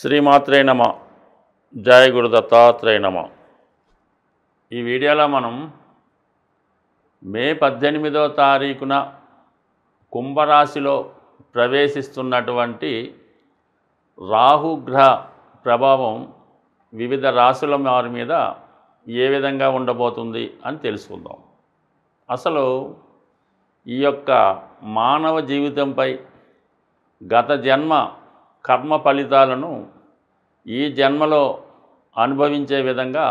శ్రీమాత్రే నమ. జయ గురు దత్తాత్రేయ నమ. ఈ వీడియోలో మనం మే 18వ తారీఖున కుంభరాశిలో ప్రవేశిస్తున్నటువంటి రాహుగ్రహ ప్రభావం వివిధ రాశుల వారి మీద ఏ విధంగా ఉండబోతుంది అని తెలుసుకుందాం. అసలు ఈ యొక్క మానవ జీవితంపై గత జన్మ కర్మ ఫలితాలను ఈ జన్మలో అనుభవించే విధంగా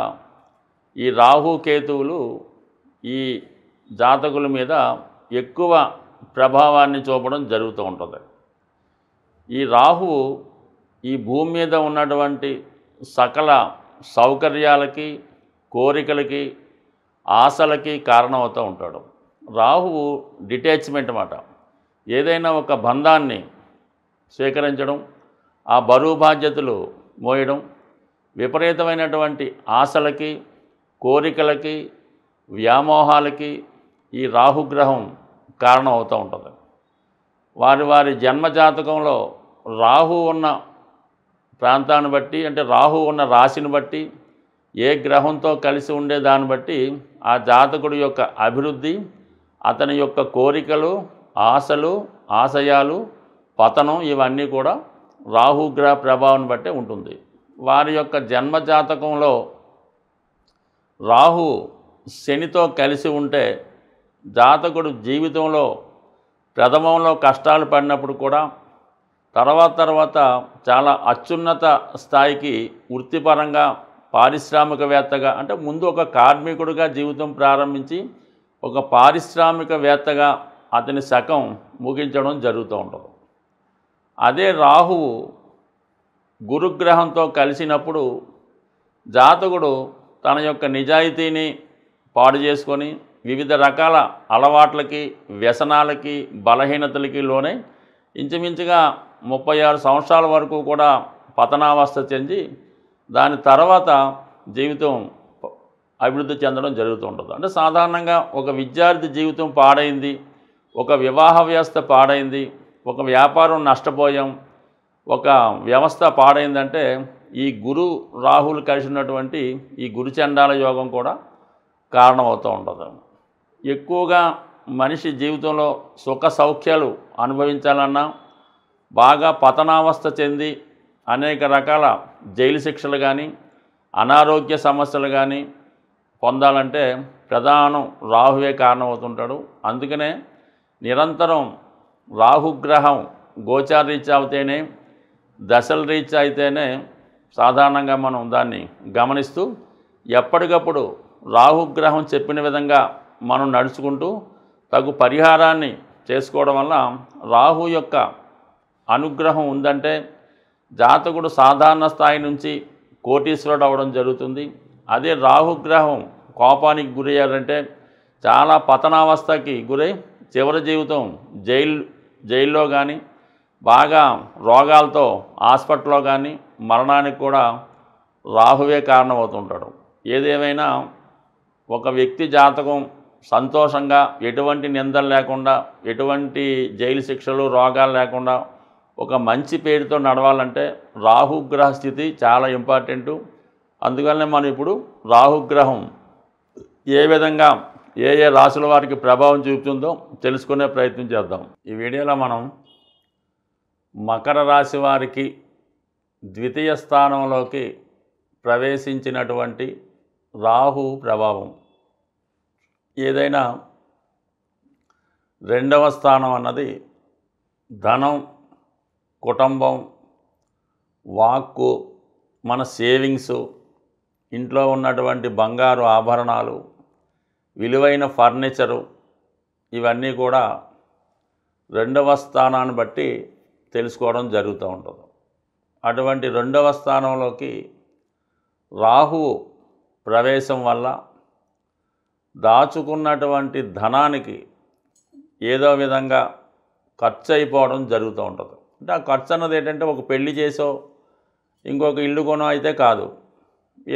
ఈ రాహుకేతువులు ఈ జాతకుల మీద ఎక్కువ ప్రభావాన్ని చూపడం జరుగుతూ ఉంటుంది. ఈ రాహువు ఈ భూమి మీద ఉన్నటువంటి సకల సౌకర్యాలకి, కోరికలకి, ఆశలకి కారణమవుతూ ఉంటాడు. రాహువు డిటాచ్మెంట్ అన్నమాట. ఏదైనా ఒక బంధాన్ని స్వీకరించడం, ఆ బరువు బాధ్యతలు మోయడం, విపరీతమైనటువంటి ఆశలకి, కోరికలకి, వ్యామోహాలకి ఈ రాహుగ్రహం కారణం అవుతూ ఉంటుంది. వారి వారి జన్మజాతకంలో రాహు ఉన్న ప్రాంతాన్ని బట్టి, అంటే రాహు ఉన్న రాశిని బట్టి, ఏ గ్రహంతో కలిసి ఉండే దాన్ని బట్టి ఆ జాతకుడి యొక్క అభివృద్ధి, అతని యొక్క కోరికలు, ఆశలు, ఆశయాలు, పతనం ఇవన్నీ కూడా రాహుగ్రహ ప్రభావం బట్టే ఉంటుంది. వారి యొక్క జన్మజాతకంలో రాహు శనితో కలిసి ఉంటే జాతకుడు జీవితంలో ప్రథమంలో కష్టాలు పడినప్పుడు కూడా తర్వాత చాలా అత్యున్నత స్థాయికి వృత్తిపరంగా, పారిశ్రామికవేత్తగా, అంటే ముందు ఒక కార్మికుడిగా జీవితం ప్రారంభించి ఒక పారిశ్రామికవేత్తగా అతని శకం ముగించడం జరుగుతూ ఉంటుంది. అదే రాహువు గురుగ్రహంతో కలిసినప్పుడు జాతకుడు తన యొక్క నిజాయితీని పాడు చేసుకొని వివిధ రకాల అలవాట్లకి, వ్యసనాలకి, బలహీనతలకి లోనై ఇంచుమించుగా 36 సంవత్సరాల వరకు కూడా పతనావస్థ చెంది దాని తర్వాత జీవితం అభివృద్ధి చెందడం జరుగుతూ ఉంటుంది. అంటే సాధారణంగా ఒక విద్యార్థి జీవితం పాడైంది, ఒక వివాహ వ్యవస్థ పాడైంది, ఒక వ్యాపారం నష్టపోయాం, ఒక వ్యవస్థ పాడైందంటే ఈ గురు రాహులు కలిసినటువంటి ఈ గురుచండాల యోగం కూడా కారణమవుతూ ఉంటుంది. ఎక్కువగా మనిషి జీవితంలో సుఖ సౌఖ్యాలు అనుభవించాలన్నా, బాగా పతనావస్థ చెంది అనేక రకాల జైలు శిక్షలు కానీ, అనారోగ్య సమస్యలు కానీ పొందాలంటే ప్రధానం రాహువే కారణమవుతుంటాడు. అందుకనే నిరంతరం రాహుగ్రహం గోచార రీత్యా అయితేనే, దశల రీత్యా అయితేనే సాధారణంగా మనం దాన్ని గమనిస్తూ ఎప్పటికప్పుడు రాహుగ్రహం చెప్పిన విధంగా మనం నడుచుకుంటూ తగు పరిహారాన్ని చేసుకోవడం వల్ల రాహు యొక్క అనుగ్రహం ఉందంటే జాతకుడు సాధారణ స్థాయి నుంచి కోటీశ్వరుడు అవ్వడం జరుగుతుంది. అదే రాహుగ్రహం కోపానికి గురయ్యారంటే చాలా పతనావస్థకి గురై చివరి జీవితం జైల్లో కానీ, బాగా రోగాలతో హాస్పిటల్లో కానీ మరణానికి కూడా రాహువే కారణమవుతుంటాడు. ఏదేమైనా ఒక వ్యక్తి జాతకం సంతోషంగా, ఎటువంటి నిందలు లేకుండా, ఎటువంటి జైలు శిక్షలు, రోగాలు లేకుండా ఒక మంచి పేరుతో నడవాలంటే రాహుగ్రహ స్థితి చాలా ఇంపార్టెంటు. అందువల్లనే మనం ఇప్పుడు రాహుగ్రహం ఏ విధంగా ఏ రాశుల వారికి ప్రభావం చూపుతుందో తెలుసుకునే ప్రయత్నం చేద్దాం. ఈ వీడియోలో మనం మకర రాశి వారికి ద్వితీయ స్థానంలోకి ప్రవేశించినటువంటి రాహు ప్రభావం, ఏదైనా రెండవ స్థానం అన్నది ధనం, కుటుంబం, వాక్కు, మన సేవింగ్స్, ఇంట్లో ఉన్నటువంటి బంగారు ఆభరణాలు, విలువైన ఫర్నిచరు, ఇవన్నీ కూడా రెండవ స్థానాన్ని బట్టి తెలుసుకోవడం జరుగుతూ ఉంటుంది. అటువంటి రెండవ స్థానంలోకి రాహువు ప్రవేశం వల్ల దాచుకున్నటువంటి ధనానికి ఏదో విధంగా ఖర్చు అయిపోవడం జరుగుతూ ఉంటుంది. అంటే ఆ ఖర్చు అన్నది ఏంటంటే ఒక పెళ్లి చేసో, ఇంకొక ఇల్లు కొనో అయితే కాదు,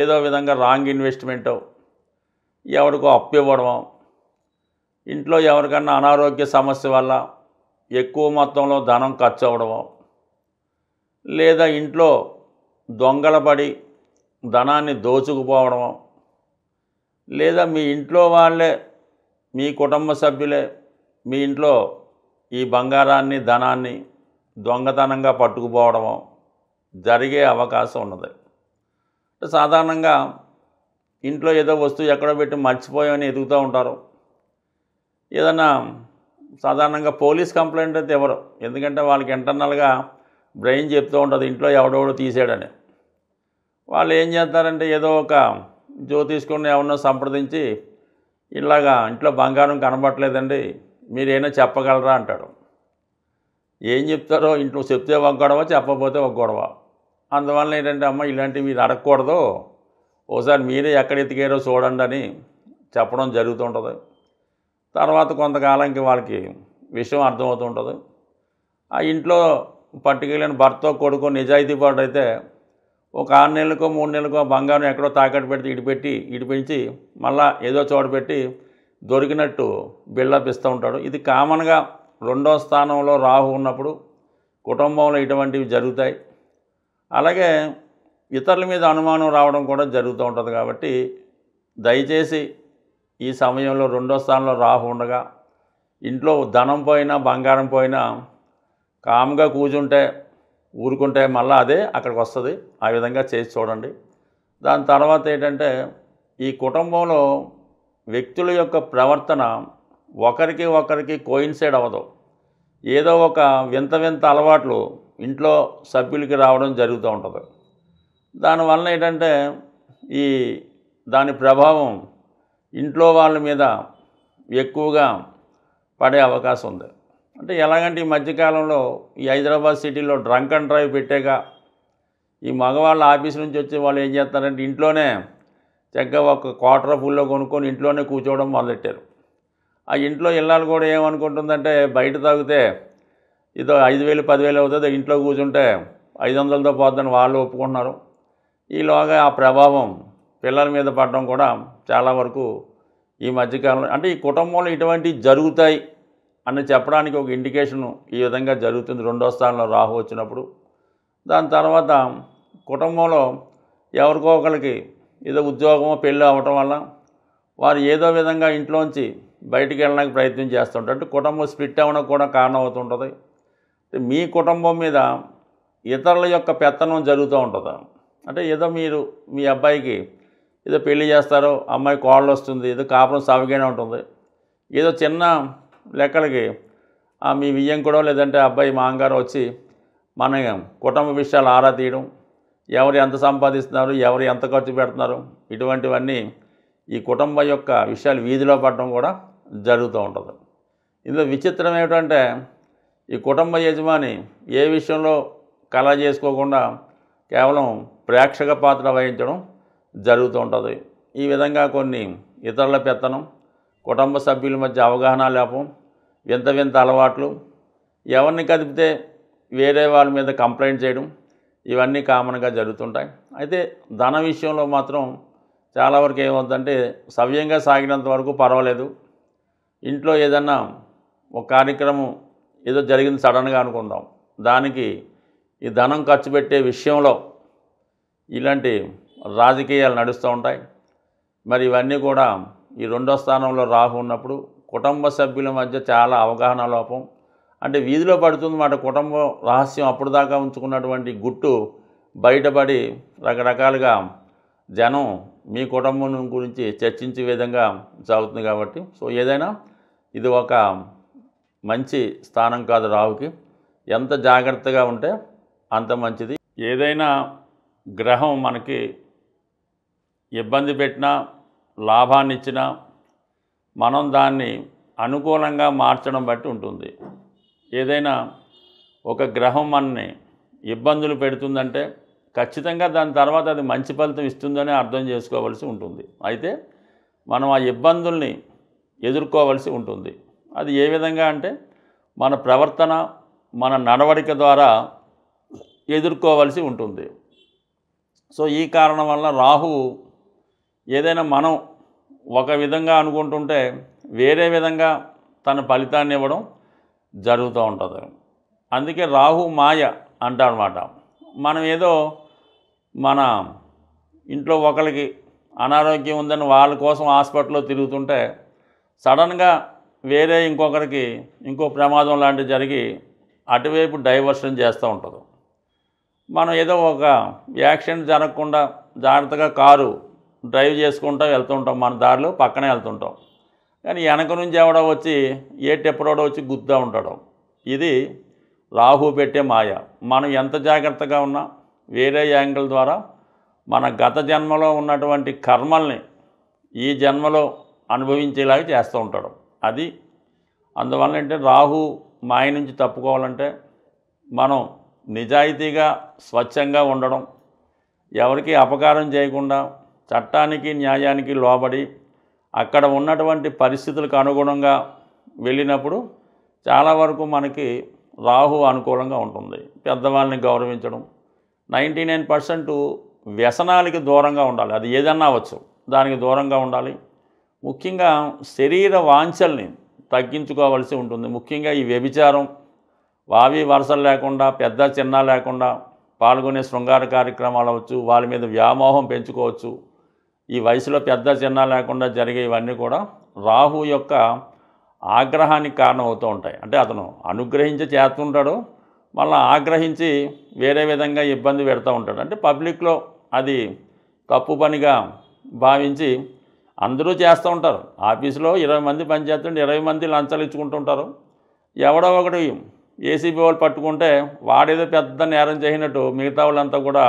ఏదో విధంగా రాంగ్ ఇన్వెస్ట్మెంటో, ఎవరికో అప్పు ఇవ్వడమో, ఇంట్లో ఎవరికన్నా అనారోగ్య సమస్య వల్ల ఎక్కువ మొత్తంలో ధనం ఖర్చు అవ్వడమో, లేదా ఇంట్లో దొంగలపడి ధనాన్ని దోచుకుపోవడం, లేదా మీ ఇంట్లో వాళ్ళే, మీ కుటుంబ సభ్యులే మీ ఇంట్లో ఈ బంగారాన్ని ధనాన్ని దొంగతనంగా పట్టుకుపోవడమో జరిగే అవకాశం ఉన్నది. సాధారణంగా ఇంట్లో ఏదో వస్తువు ఎక్కడో పెట్టి మర్చిపోయామని ఎదుగుతూ ఉంటారు. ఏదన్నా సాధారణంగా పోలీస్ కంప్లైంట్ అయితే ఎవరు, ఎందుకంటే వాళ్ళకి ఇంటర్నల్గా బ్రెయిన్ చెప్తూ ఉంటుంది ఇంట్లో ఎవడెవడో తీసాడని. వాళ్ళు ఏం చేస్తారంటే ఏదో ఒక జ్యోతిష్కుడిని ఎవరినో సంప్రదించి ఇలాగా ఇంట్లో బంగారం కనబట్టలేదండి మీరేనా చెప్పగలరా అంటాడు. ఏం చెప్తారో ఇంట్లో చెప్తే ఒక గొడవ, చెప్పకపోతే ఒక గొడవ. అందువల్ల ఏంటంటే అమ్మ ఇలాంటివి మీరు అడగకూడదు, ఓసారి మీరే ఎక్కడ ఎతికారో చూడండి అని చెప్పడం జరుగుతుంటుంది. తర్వాత కొంతకాలానికి వాళ్ళకి విషయం అర్థమవుతుంటుంది. ఆ ఇంట్లో పట్టుకెళ్ళిన భర్త కొడుకు నిజాయితీ పరుడు అయితే ఒక 6 నెలలకో 3 నెలలకో బంగారం ఎక్కడో తాకట్టు పెడితే ఇడిపించి మళ్ళా ఏదో చోట పెట్టి దొరికినట్టు బిల్డప్ ఇస్తూ ఉంటాడు. ఇది కామన్గా 2వ స్థానంలో రాహు ఉన్నప్పుడు కుటుంబంలో ఇటువంటివి జరుగుతాయి. అలాగే ఇతరుల మీద అనుమానం రావడం కూడా జరుగుతూ ఉంటుంది. కాబట్టి దయచేసి ఈ సమయంలో 2వ స్థానంలో రాహు ఉండగా ఇంట్లో ధనం పోయినా బంగారం పోయినా కామ్గా కూర్చుంటే ఊరుకుంటే మళ్ళీ అదే అక్కడికి వస్తుంది. ఆ విధంగా చేసి చూడండి. దాని తర్వాత ఏంటంటే ఈ కుటుంబంలో వ్యక్తుల యొక్క ప్రవర్తన ఒకరికి ఒకరికి కోయిన్సైడ్ అవ్వదు. ఏదో ఒక వింత వింత అలవాట్లు ఇంట్లో సభ్యులకి రావడం జరుగుతూ ఉంటుంది. దానివల్ల ఏంటంటే దాని ప్రభావం ఇంట్లో వాళ్ళ మీద ఎక్కువగా పడే అవకాశం ఉంది. అంటే ఎలాగంటే ఈ మధ్యకాలంలో ఈ హైదరాబాద్ సిటీలో డ్రంక్ అండ్ డ్రైవ్ పెట్టాక ఈ మగవాళ్ళ ఆఫీస్ నుంచి వచ్చి వాళ్ళు ఏం చేస్తారంటే ఇంట్లోనే చక్కగా ఒక క్వార్టర్ ఫుల్లో కొనుక్కొని ఇంట్లోనే కూర్చోవడం మొదలెట్టారు. ఆ ఇంట్లో ఇళ్ళాలు కూడా ఏమనుకుంటుందంటే బయట తాగితే ఇదో 5,000 10,000 అవుతుంది, ఇంట్లో కూర్చుంటే 500లతో పోద్దని వాళ్ళు ఒప్పుకుంటున్నారు. ఈలోగా ఆ ప్రభావం పిల్లల మీద పడడం కూడా చాలా వరకు ఈ మధ్యకాలంలో అంటే ఈ కుటుంబంలో ఇటువంటివి జరుగుతాయి అని చెప్పడానికి ఒక ఇండికేషను ఈ విధంగా జరుగుతుంది 2వ స్థానంలో రాహు వచ్చినప్పుడు. దాని తర్వాత కుటుంబంలో ఎవరికో ఒకరికి ఏదో ఉద్యోగమో పెళ్ళి అవ్వటం వల్ల వారు ఏదో విధంగా ఇంట్లోంచి బయటికి వెళ్ళడానికి ప్రయత్నం చేస్తుంటారు. అంటే కుటుంబం స్ప్లిట్ అవ్వడం కూడా కారణం అవుతుంటుంది. మీ కుటుంబం మీద ఇతరుల యొక్క పెత్తనం జరుగుతూ ఉంటుంది. అంటే ఏదో మీరు మీ అబ్బాయికి ఏదో పెళ్లి చేస్తారో, అమ్మాయి కోడలు వస్తుంది, ఏదో కాపురం సాగుగానే ఉంటుంది. ఏదో చిన్న లెక్కలకి మీ వియ్యంకుడో లేదంటే అబ్బాయి మాంగారు వచ్చి మన కుటుంబ విషయాలు ఆరా తీయడం, ఎవరు ఎంత సంపాదిస్తున్నారు, ఎవరు ఎంత ఖర్చు పెడుతున్నారు, ఇటువంటివన్నీ ఈ కుటుంబం యొక్క విషయాలు వీధిలో పడడం కూడా జరుగుతూ ఉంటుంది. ఇందులో విచిత్రం ఏమిటంటే ఈ కుటుంబ యజమాని ఏ విషయంలో కళ చేసుకోకుండా కేవలం ప్రేక్షక పాత్ర వహించడం జరుగుతూ ఉంటుంది. ఈ విధంగా కొన్ని ఇతరుల పెత్తనం, కుటుంబ సభ్యుల మధ్య అవగాహన లేపం, వింత వింత అలవాట్లు, ఎవరిని కదిపితే వేరే వాళ్ళ మీద కంప్లైంట్ చేయడం, ఇవన్నీ కామన్గా జరుగుతుంటాయి. అయితే ధన విషయంలో మాత్రం చాలా వరకు ఏమవుతుందంటే సవ్యంగా సాగినంత వరకు పర్వాలేదు. ఇంట్లో ఏదన్నా ఒక కార్యక్రమం ఏదో జరిగింది సడన్గా అనుకుందాం, దానికి ఈ ధనం ఖర్చు పెట్టే విషయంలో ఇలాంటి రాజకీయాలు నడుస్తూ ఉంటాయి. మరి ఇవన్నీ కూడా ఈ 2వ స్థానంలో రాహు ఉన్నప్పుడు కుటుంబ సభ్యుల మధ్య చాలా అవగాహన లోపం, అంటే వీధిలో పడుతుందన్నమాట. కుటుంబం రహస్యం అప్పుడు దాకా ఉంచుకున్నటువంటి గుట్టు బయటపడి రకరకాలుగా జనం మీ కుటుంబం గురించి చర్చించే విధంగా సాగుతుంది. కాబట్టి ఏదైనా ఇది ఒక మంచి స్థానం కాదు రాహుకి. ఎంత జాగ్రత్తగా ఉంటే అంత మంచిది. ఏదైనా గ్రహం మనకి ఇబ్బంది పెట్టినా లాభాన్ని ఇచ్చినా మనం దాన్ని అనుకూలంగా మార్చడం బట్టి ఉంటుంది. ఏదైనా ఒక గ్రహం మనని ఇబ్బందులు పెడుతుందంటే ఖచ్చితంగా దాని తర్వాత అది మంచి ఫలితం ఇస్తుందని అర్థం చేసుకోవాల్సి ఉంటుంది. అయితే మనం ఆ ఇబ్బందుల్ని ఎదుర్కోవాల్సి ఉంటుంది. అది ఏ విధంగా అంటే మన ప్రవర్తన, మన నడవడిక ద్వారా ఎదుర్కోవాల్సి ఉంటుంది. ఈ కారణం వల్ల రాహు ఏదైనా మనం ఒక విధంగా అనుకుంటుంటే వేరే విధంగా తన ఫలితాన్ని ఇవ్వడం జరుగుతూ ఉంటుంది. అందుకే రాహు మాయ అంటారన్నమాట. మనం ఏదో మన ఇంట్లో ఒకరికి అనారోగ్యం ఉందని వాళ్ళ కోసం హాస్పిటల్లో తిరుగుతుంటే సడన్గా వేరే ఇంకొకరికి ఇంకో ప్రమాదం లాంటివి జరిగి అటువైపు డైవర్షన్ చేస్తూ ఉంటుంది. మనం ఏదో ఒక యాక్సిడెంట్ జరగకుండా జాగ్రత్తగా కారు డ్రైవ్ చేసుకుంటూ వెళ్తుంటాం, మన దారిలో పక్కనే వెళ్తుంటాం. కానీ వెనక నుంచి ఎవడో వచ్చి ఎప్పుడోడో వచ్చి గుద్దా ఉంటాడు. ఇది రాహు పెట్టే మాయ. మనం ఎంత జాగ్రత్తగా ఉన్నా వేరే యాంగిల్ ద్వారా మన గత జన్మలో ఉన్నటువంటి కర్మల్ని ఈ జన్మలో అనుభవించేలాగా చేస్తూ ఉంటాడు. అది అందువల్ల అంటే రాహు మాయ నుంచి తప్పుకోవాలంటే మనం నిజాయితీగా స్వచ్ఛంగా ఉండడం, ఎవరికి అపకారం చేయకుండా చట్టానికి న్యాయానికి లోబడి అక్కడ ఉన్నటువంటి పరిస్థితులకు అనుగుణంగా వెళ్ళినప్పుడు చాలా వరకు మనకి రాహు అనుకూలంగా ఉంటుంది. పెద్దవాళ్ళని గౌరవించడం, 99% వ్యసనాలకి దూరంగా ఉండాలి. అది ఏదన్నా అవ్వచ్చు, దానికి దూరంగా ఉండాలి. ముఖ్యంగా శరీర వాంఛల్ని తగ్గించుకోవాల్సి ఉంటుంది. ముఖ్యంగా ఈ వ్యభిచారం, వావి వరసలు లేకుండా పెద్ద చిన్న లేకుండా పాల్గొనే శృంగార కార్యక్రమాలు అవ్వచ్చు, వాళ్ళ మీద వ్యామోహం పెంచుకోవచ్చు. ఈ వయసులో పెద్ద చిన్న లేకుండా జరిగే ఇవన్నీ కూడా రాహు యొక్క ఆగ్రహానికి కారణమవుతూ ఉంటాయి. అంటే అతను అనుగ్రహించి చేస్తుంటాడు, మళ్ళీ ఆగ్రహించి వేరే విధంగా ఇబ్బంది పెడతా ఉంటాడు. అంటే పబ్లిక్లో అది తప్పు పనిగా భావించి అందరూ చేస్తూ ఉంటారు. ఆఫీసులో 20 మంది పనిచేస్తుంటే 20 మంది లంచాలు ఇచ్చుకుంటుంటారు. ఎవడో ఒకటి ఏసీబీ వాళ్ళు పట్టుకుంటే వాడేదో పెద్ద నేరం చేసినట్టు మిగతా వాళ్ళంతా కూడా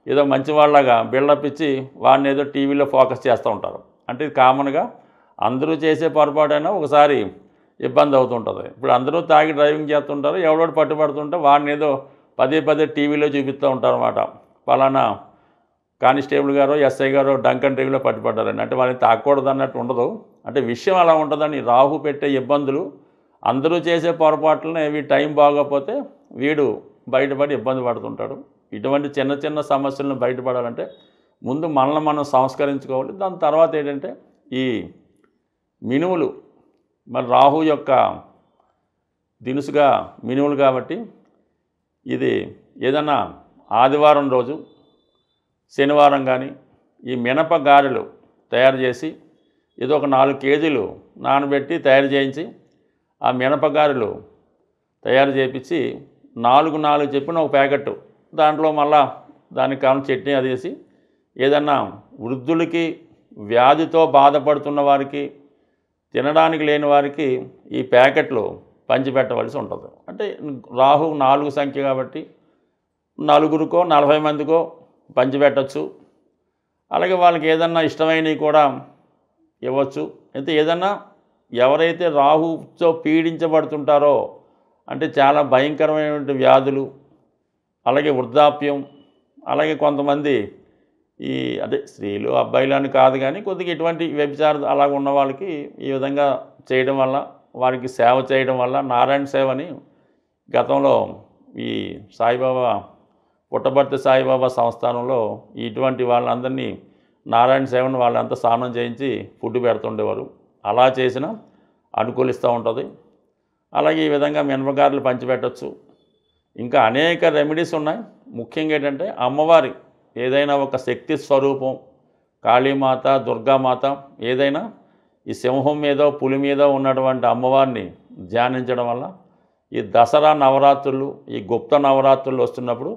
ఏదో మంచివాళ్ళగా బిల్డప్ ఇచ్చి వాడిని ఏదో టీవీలో ఫోకస్ చేస్తూ ఉంటారు. అంటే ఇది కామన్గా అందరూ చేసే పొరపాటైనా ఒకసారి ఇబ్బంది అవుతుంటుంది. ఇప్పుడు అందరూ తాగి డ్రైవింగ్ చేస్తుంటారు, ఎవడోడు పట్టుబడుతుంటే వాడిని ఏదో పదే టీవీలో చూపిస్తూ ఉంటారు అన్నమాట. పలానా కానిస్టేబుల్ గారు, ఎస్ఐ గారు డంకన్ టీవీలో పట్టుబడ్డారని. అంటే వాళ్ళని తాకూడదు అన్నట్టు ఉండదు. అంటే విషయం అలా ఉంటుందని రాహు పెట్టే ఇబ్బందులు, అందరూ చేసే పొరపాట్లనే టైం బాగోకపోతే వీడు బయటపడి ఇబ్బంది పడుతుంటాడు. ఇటువంటి చిన్న చిన్న సమస్యలను బయటపడాలంటే ముందు మనల్ని మనం సంస్కరించుకోవాలి. దాని తర్వాత ఏంటంటే ఈ మినుములు, మరి రాహు యొక్క దినుసుగా మినుములు కాబట్టి ఇది ఏదన్నా ఆదివారం రోజు, శనివారం కానీ ఈ మినప గారెలు తయారు చేసి ఏదో ఒక 4 కేజీలు నానబెట్టి తయారు చేయించి ఆ మినప గారెలు తయారు చేయించి 4 చెప్పిన ఒక ప్యాకెట్, దాంట్లో మళ్ళా దానికి కావాల్సిన చట్నీ అది వేసి ఏదన్నా వృద్ధులకి, వ్యాధితో బాధపడుతున్న వారికి, తినడానికి లేని వారికి ఈ ప్యాకెట్లు పంచిపెట్టవలసి ఉంటుంది. అంటే రాహు 4 సంఖ్య కాబట్టి 4కో 40 మందికో పంచిపెట్టచ్చు. అలాగే వాళ్ళకి ఏదన్నా ఇష్టమైనవి కూడా ఇవ్వచ్చు. అయితే ఏదన్నా ఎవరైతే రాహుతో పీడించబడుతుంటారో అంటే చాలా భయంకరమైనటువంటి వ్యాధులు, అలాగే వృద్ధాప్యం, అలాగే కొంతమంది ఈ అదే స్త్రీలు అబ్బాయిలు అని కాదు కానీ కొద్దిగా ఇటువంటి వ్యభిచారం అలాగ ఉన్న వాళ్ళకి ఈ విధంగా చేయడం వల్ల, వారికి సేవ చేయడం వల్ల, నారాయణ సేవ అని గతంలో ఈ సాయిబాబా పుట్టపర్తి సాయిబాబా సంస్థానంలో ఇటువంటి వాళ్ళందరినీ నారాయణ సేవను వాళ్ళంతా స్నానం చేయించి ఫుడ్ పెడుతుండేవారు. అలా చేసినా అనుకూలిస్తూ ఉంటుంది. అలాగే ఈ విధంగా మినపగారెలు పంచిపెట్టచ్చు. ఇంకా అనేక రెమెడీస్ ఉన్నాయి. ముఖ్యంగా ఏంటంటే అమ్మవారి ఏదైనా ఒక శక్తి స్వరూపం, కాళీమాత, దుర్గామాత, ఏదైనా ఈ సింహం మీదో పులి మీదో ఉన్నటువంటి అమ్మవారిని ధ్యానించడం వల్ల ఈ దసరా నవరాత్రులు, ఈ గుప్త నవరాత్రులు వస్తున్నప్పుడు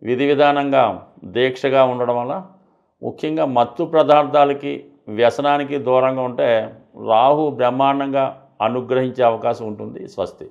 విధి విధానంగా దీక్షగా ఉండడం వల్ల ముఖ్యంగా మత్తు పదార్థాలకి, వ్యసనానికి దూరంగా ఉంటే రాహు బ్రహ్మాండంగా అనుగ్రహించే అవకాశం ఉంటుంది. స్వస్తి.